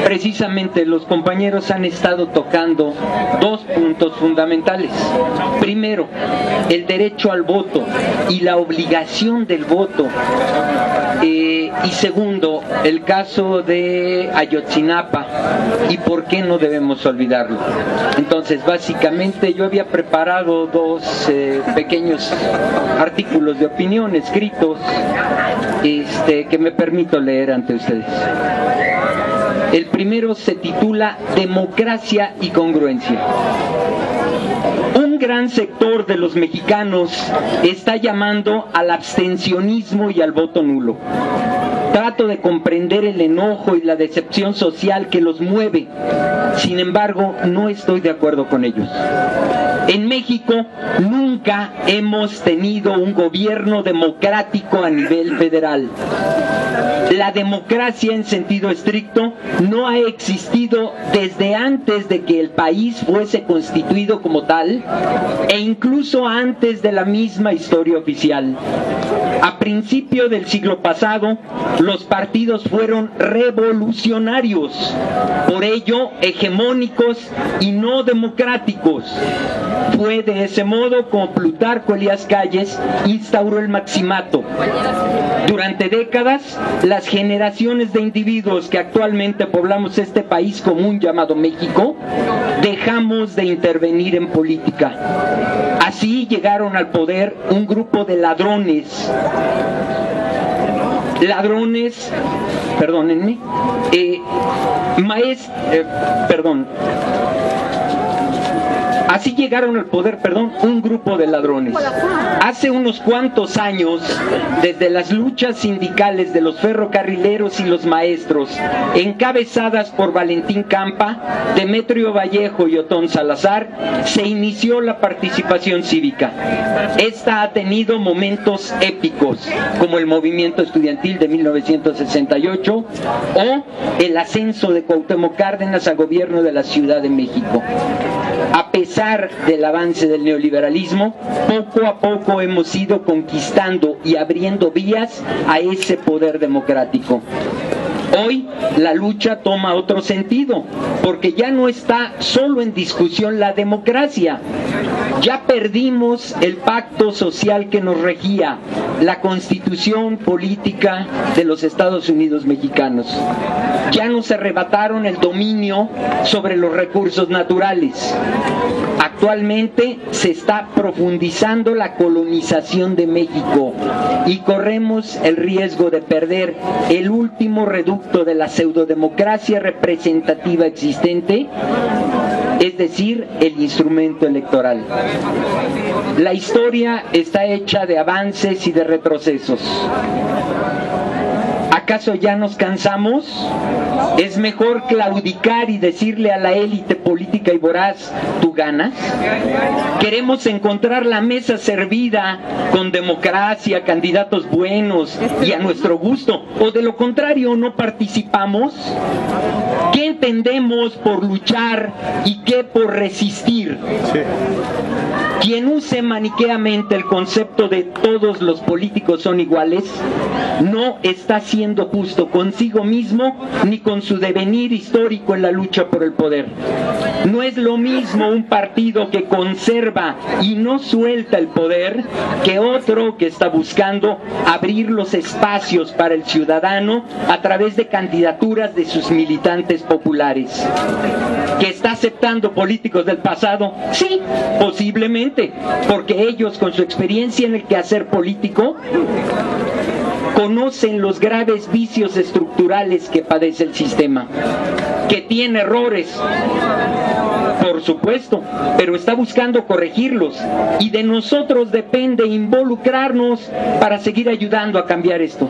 precisamente los compañeros han estado tocando dos puntos fundamentales. Primero, el derecho al voto y la obligación del voto. Y segundo, el caso de Ayotzinapa y por qué no debemos olvidarlo. Entonces, básicamente yo había preparado dos pequeños artículos de opinión escritos que me permito leer ante ustedes. El primero se titula Democracia y Congruencia. Un gran sector de los mexicanos está llamando al abstencionismo y al voto nulo. Trato de comprender el enojo y la decepción social que los mueve. Sin embargo, no estoy de acuerdo con ellos. En México nunca hemos tenido un gobierno democrático a nivel federal. La democracia en sentido estricto no ha existido desde antes de que el país fuese constituido como tal e incluso antes de la misma historia oficial. A principio del siglo pasado, los partidos fueron revolucionarios, por ello hegemónicos y no democráticos. Fue de ese modo como Plutarco Elías Calles instauró el maximato. Durante décadas, las generaciones de individuos que actualmente poblamos este país común llamado México, dejamos de intervenir en política. Así llegaron al poder un grupo de ladrones, perdónenme, Así llegaron al poder, un grupo de ladrones. Hace unos cuantos años, desde las luchas sindicales de los ferrocarrileros y los maestros, encabezadas por Valentín Campa, Demetrio Vallejo y Otón Salazar, se inició la participación cívica. Esta ha tenido momentos épicos, como el movimiento estudiantil de 1968 o el ascenso de Cuauhtémoc Cárdenas al gobierno de la Ciudad de México. A pesar del avance del neoliberalismo, poco a poco hemos ido conquistando y abriendo vías a ese poder democrático. Hoy la lucha toma otro sentido, porque ya no está solo en discusión la democracia. Ya perdimos el pacto social que nos regía, la constitución política de los Estados Unidos mexicanos. Ya nos arrebataron el dominio sobre los recursos naturales. Actualmente se está profundizando la colonización de México y corremos el riesgo de perder el último reducto de la pseudodemocracia representativa existente, es decir, el instrumento electoral. La historia está hecha de avances y de retrocesos. ¿Acaso ya nos cansamos? ¿Es mejor claudicar y decirle a la élite política y voraz, tú ganas? ¿Queremos encontrar la mesa servida con democracia, candidatos buenos y a nuestro gusto? ¿O de lo contrario no participamos? ¿Qué entendemos por luchar y qué por resistir? Sí. Quien use maniqueamente el concepto de todos los políticos son iguales, no está siendo justo consigo mismo ni con su devenir histórico en la lucha por el poder. No es lo mismo un partido que conserva y no suelta el poder que otro que está buscando abrir los espacios para el ciudadano a través de candidaturas de sus militantes populares. ¿Que está aceptando políticos del pasado? Sí, posiblemente, porque ellos con su experiencia en el quehacer político conocen los graves vicios estructurales que padece el sistema, que tiene errores, por supuesto, pero está buscando corregirlos y de nosotros depende involucrarnos para seguir ayudando a cambiar esto.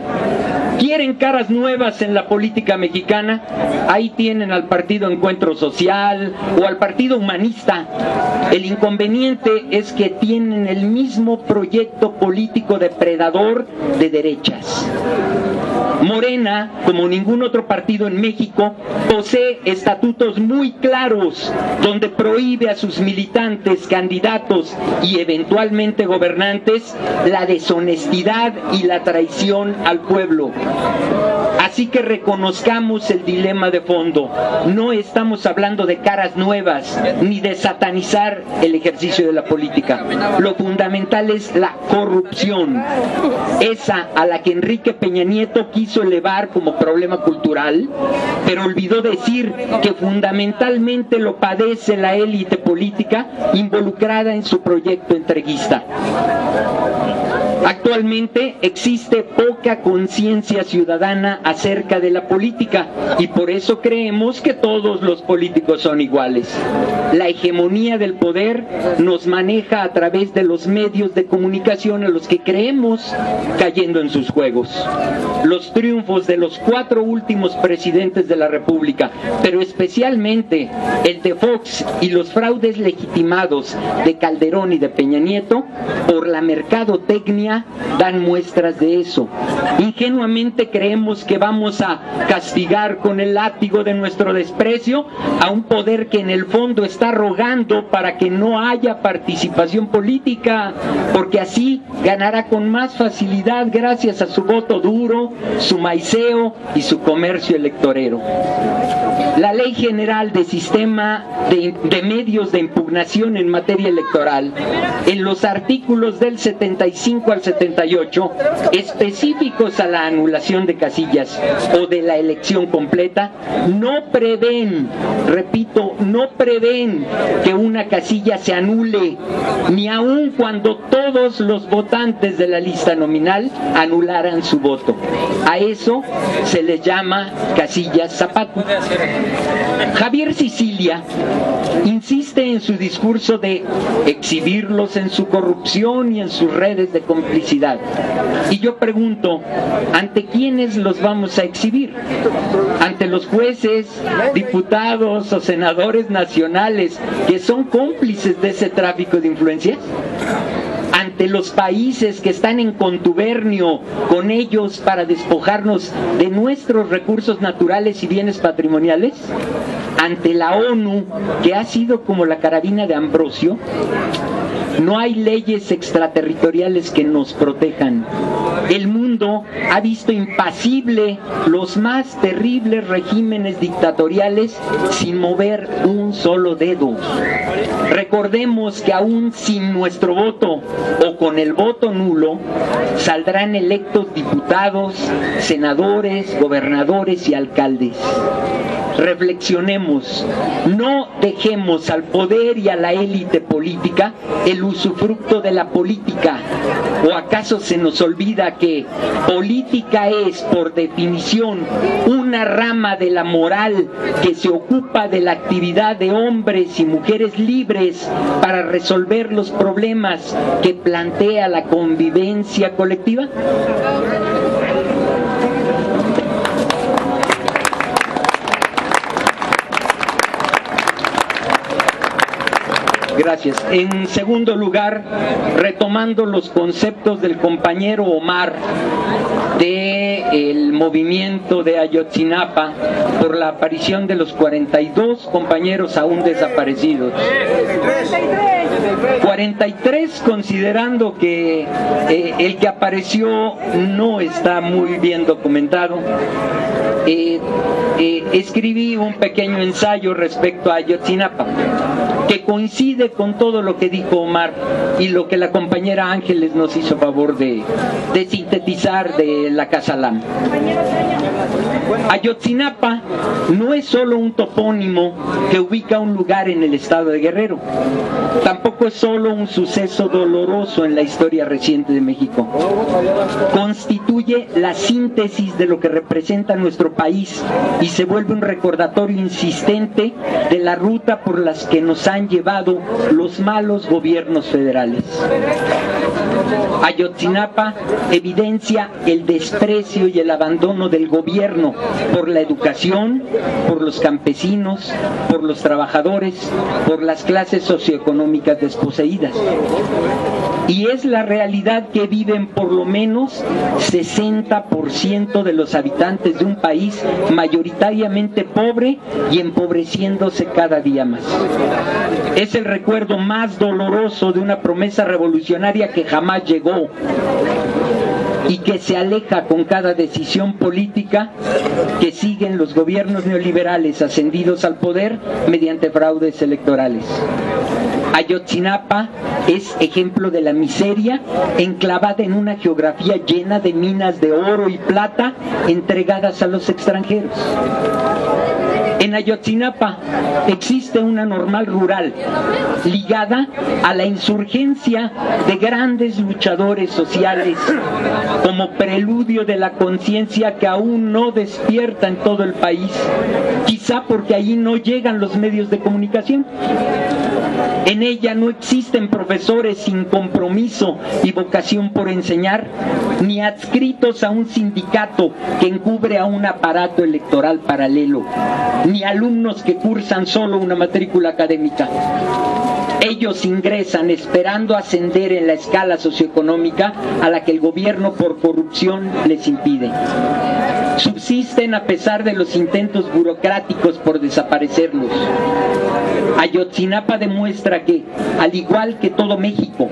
¿Quieren caras nuevas en la política mexicana? Ahí tienen al Partido Encuentro Social o al Partido Humanista. El inconveniente es que tienen el mismo proyecto político depredador de derechas. Morena, como ningún otro partido en México, posee estatutos muy claros donde prohíbe a sus militantes, candidatos y eventualmente gobernantes la deshonestidad y la traición al pueblo. Así que reconozcamos el dilema de fondo. No estamos hablando de caras nuevas ni de satanizar el ejercicio de la política. Lo fundamental es la corrupción, esa a la que Enrique Peña Nieto quiso elevar como problema cultural, pero olvidó decir que fundamentalmente lo padece la élite política involucrada en su proyecto entreguista. Actualmente existe poca conciencia ciudadana acerca de la política y por eso creemos que todos los políticos son iguales. La hegemonía del poder nos maneja a través de los medios de comunicación a los que creemos, cayendo en sus juegos. Los triunfos de los 4 últimos presidentes de la República, pero especialmente el de Fox y los fraudes legitimados de Calderón y de Peña Nieto, por la mercadotecnia, dan muestras de eso. Ingenuamente creemos que vamos a castigar con el látigo de nuestro desprecio a un poder que en el fondo está rogando para que no haya participación política, porque así ganará con más facilidad gracias a su voto duro, su maiceo y su comercio electorero. La Ley General de Sistema de Medios de Impugnación en materia electoral, en los artículos del 75 al 78, específicos a la anulación de casillas o de la elección completa, no prevén, repito, no prevén que una casilla se anule, ni aun cuando todos los votantes de la lista nominal anularan su voto. A eso se les llama casillas zapato. Javier Sicilia insiste en su discurso de exhibirlos en su corrupción y en sus redes de complicidad. Y yo pregunto, ¿ante quiénes los vamos a exhibir? ¿Ante los jueces, diputados o senadores nacionales que son cómplices de ese tráfico de influencias? ¿Ante los países que están en contubernio con ellos para despojarnos de nuestros recursos naturales y bienes patrimoniales? ¿Ante la ONU, que ha sido como la carabina de Ambrosio? No hay leyes extraterritoriales que nos protejan. El mundo ha visto impasible los más terribles regímenes dictatoriales sin mover un solo dedo. Recordemos que aún sin nuestro voto o con el voto nulo, saldrán electos diputados, senadores, gobernadores y alcaldes. Reflexionemos, no dejemos al poder y a la élite política el usufructo de la política. ¿O acaso se nos olvida que política es, por definición, una rama de la moral que se ocupa de la actividad de hombres y mujeres libres para resolver los problemas que plantea la convivencia colectiva? Gracias. En segundo lugar, retomando los conceptos del compañero Omar del movimiento de Ayotzinapa por la aparición de los 42 compañeros aún desaparecidos. 43, considerando que el que apareció no está muy bien documentado. Escribí un pequeño ensayo respecto a Ayotzinapa que coincide con todo lo que dijo Omar y lo que la compañera Ángeles nos hizo favor de sintetizar de la Casa Lam. Ayotzinapa no es solo un topónimo que ubica un lugar en el estado de Guerrero, tampoco es solo un suceso doloroso en la historia reciente de México. Constituye la síntesis de lo que representa nuestro país y se vuelve un recordatorio insistente de la ruta por las que nos han llevado los malos gobiernos federales. Ayotzinapa evidencia el desprecio y el abandono del gobierno por la educación, por los campesinos, por los trabajadores, por las clases socioeconómicas desposeídas. y es la realidad que viven por lo menos 60% de los habitantes de un país mayoritariamente pobre y empobreciéndose cada día más. Es el recuerdo más doloroso de una promesa revolucionaria que jamás llegó y que se aleja con cada decisión política que siguen los gobiernos neoliberales ascendidos al poder mediante fraudes electorales. Ayotzinapa es ejemplo de la miseria enclavada en una geografía llena de minas de oro y plata entregadas a los extranjeros. En Ayotzinapa existe una normal rural ligada a la insurgencia de grandes luchadores sociales como preludio de la conciencia que aún no despierta en todo el país, quizá porque allí no llegan los medios de comunicación. En ella no existen profesores sin compromiso y vocación por enseñar, ni adscritos a un sindicato que encubre a un aparato electoral paralelo, ni alumnos que cursan solo una matrícula académica. Ellos ingresan esperando ascender en la escala socioeconómica a la que el gobierno por corrupción les impide. Subsisten a pesar de los intentos burocráticos por desaparecerlos. Ayotzinapa demuestra que, al igual que todo México,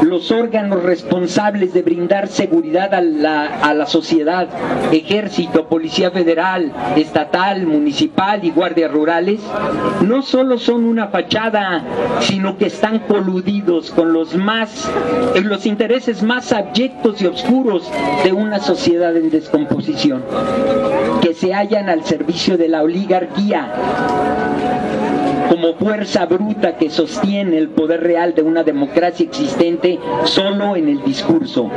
los órganos responsables de brindar seguridad a la sociedad, ejército, policía federal, estatal, municipal y guardias rurales, no solo son una fachada, sino que están coludidos con los intereses más abyectos y oscuros de una sociedad en descomposición, que se hallan al servicio de la oligarquía como fuerza bruta que sostiene el poder real de una democracia existente solo en el discurso.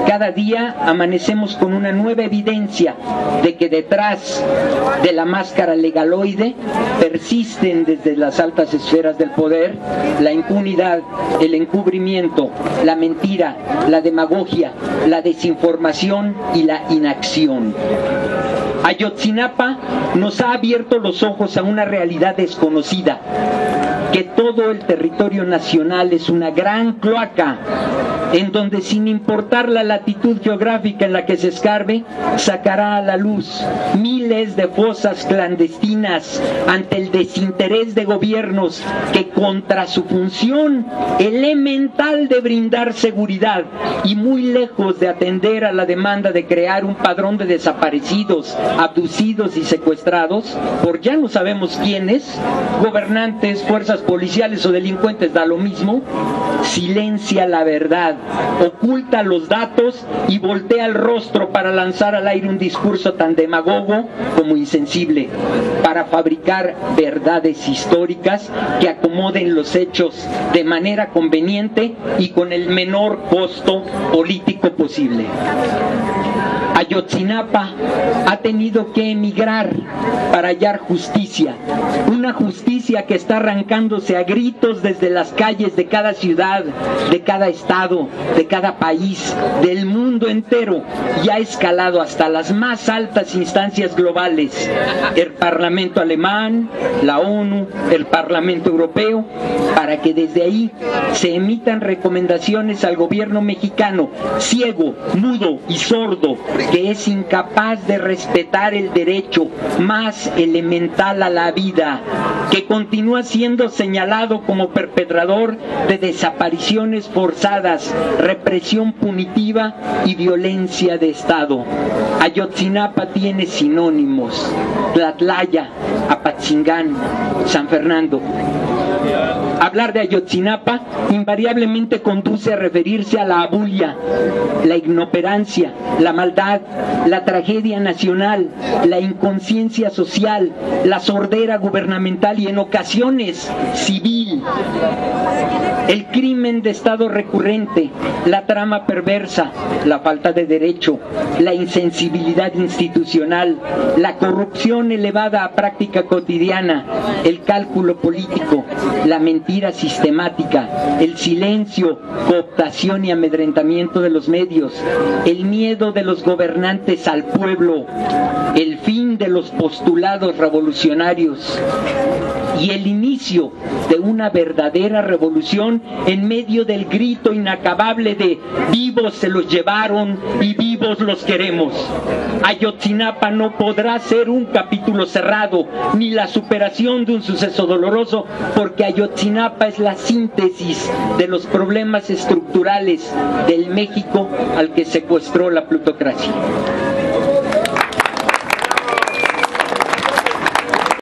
Cada día amanecemos con una nueva evidencia de que detrás de la máscara legaloide persisten desde las altas esferas del poder la impunidad, el encubrimiento, la mentira, la demagogia, la desinformación y la inacción. Ayotzinapa nos ha abierto los ojos a una realidad desconocida, que todo el territorio nacional es una gran cloaca en donde, sin importar la latitud geográfica en la que se escarbe, sacará a la luz miles de fosas clandestinas ante el desinterés de gobiernos que, contra su función elemental de brindar seguridad y muy lejos de atender a la demanda de crear un padrón de desaparecidos, abducidos y secuestrados por ya no sabemos quiénes, gobernantes, fuerzas policiales o delincuentes, da lo mismo, silencia la verdad, oculta los datos y voltea el rostro para lanzar al aire un discurso tan demagogo como insensible, para fabricar verdades históricas que acomoden los hechos de manera conveniente y con el menor costo político posible. Ayotzinapa ha tenido que emigrar para hallar justicia, una justicia que está arrancándose a gritos desde las calles de cada ciudad, de cada estado, de cada país, del mundo entero, y ha escalado hasta las más altas instancias globales, el Parlamento alemán, la ONU, el Parlamento Europeo, para que desde ahí se emitan recomendaciones al gobierno mexicano, ciego, mudo y sordo, que es incapaz de respetar el derecho más elemental a la vida, que continúa siendo señalado como perpetrador de desapariciones forzadas, represión punitiva y violencia de Estado. Ayotzinapa tiene sinónimos: Tlatlaya, Apatzingán, San Fernando. Hablar de Ayotzinapa invariablemente conduce a referirse a la abulia, la inoperancia, la maldad, la tragedia nacional, la inconsciencia social, la sordera gubernamental y en ocasiones civil, el crimen de Estado recurrente, la trama perversa, la falta de derecho, la insensibilidad institucional, la corrupción elevada a práctica cotidiana, el cálculo político, la mentira sistemática, el silencio, cooptación y amedrentamiento de los medios, el miedo de los gobernantes al pueblo, el fin de los postulados revolucionarios y el inicio de una verdadera revolución en medio del grito inacabable de vivos se los llevaron y vivos los queremos. Ayotzinapa no podrá ser un capítulo cerrado ni la superación de un suceso doloroso, porque Ayotzinapa es la síntesis de los problemas estructurales del México al que secuestró la plutocracia.